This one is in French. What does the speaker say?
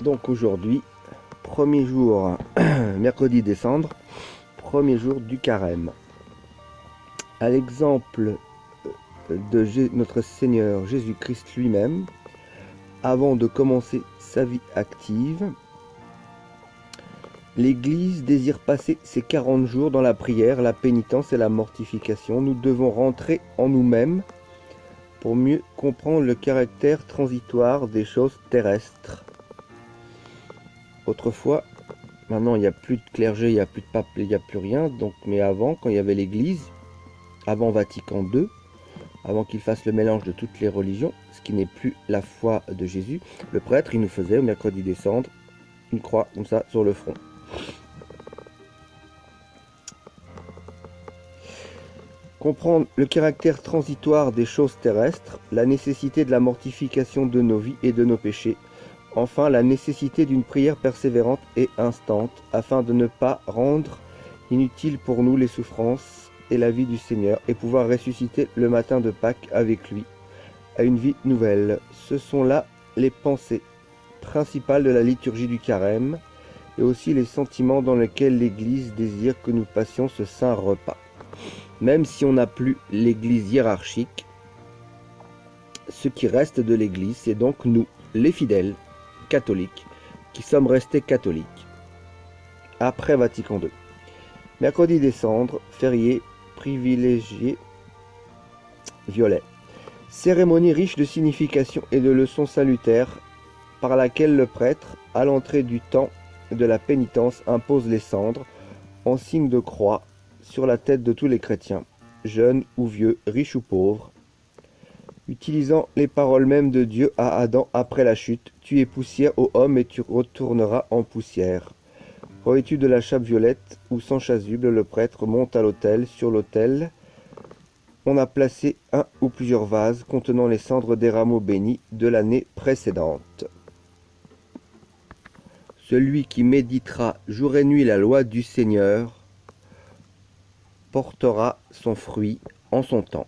Donc aujourd'hui, premier jour, mercredi des cendres, premier jour du carême. À l'exemple de notre Seigneur Jésus-Christ lui-même, avant de commencer sa vie active, l'Église désire passer ces 40 jours dans la prière, la pénitence et la mortification. Nous devons rentrer en nous-mêmes pour mieux comprendre le caractère transitoire des choses terrestres. Autrefois, maintenant il n'y a plus de clergé, il n'y a plus de pape, il n'y a plus rien. Donc, mais avant, quand il y avait l'Église, avant Vatican II, avant qu'il fasse le mélange de toutes les religions, ce qui n'est plus la foi de Jésus, le prêtre, il nous faisait au mercredi des cendres une croix comme ça sur le front. Comprendre le caractère transitoire des choses terrestres, la nécessité de la mortification de nos vies et de nos péchés, enfin la nécessité d'une prière persévérante et instante, afin de ne pas rendre inutiles pour nous les souffrances et la vie du Seigneur, et pouvoir ressusciter le matin de Pâques avec lui, à une vie nouvelle. Ce sont là les pensées principales de la liturgie du carême, et aussi les sentiments dans lesquels l'Église désire que nous passions ce saint repas. Même si on n'a plus l'Église hiérarchique, ce qui reste de l'Église, c'est donc nous, les fidèles catholiques, qui sommes restés catholiques après Vatican II. Mercredi des cendres, férié privilégié violet. Cérémonie riche de signification et de leçons salutaires, par laquelle le prêtre, à l'entrée du temps de la pénitence, impose les cendres, en signe de croix, sur la tête de tous les chrétiens, jeunes ou vieux, riches ou pauvres, utilisant les paroles mêmes de Dieu à Adam après la chute. Tu es poussière, ô homme, et tu retourneras en poussière. Revêtu de la chape violette ou sans chasuble, le prêtre monte à l'autel. Sur l'autel, on a placé un ou plusieurs vases contenant les cendres des rameaux bénis de l'année précédente. Celui qui méditera jour et nuit la loi du Seigneur portera son fruit en son temps.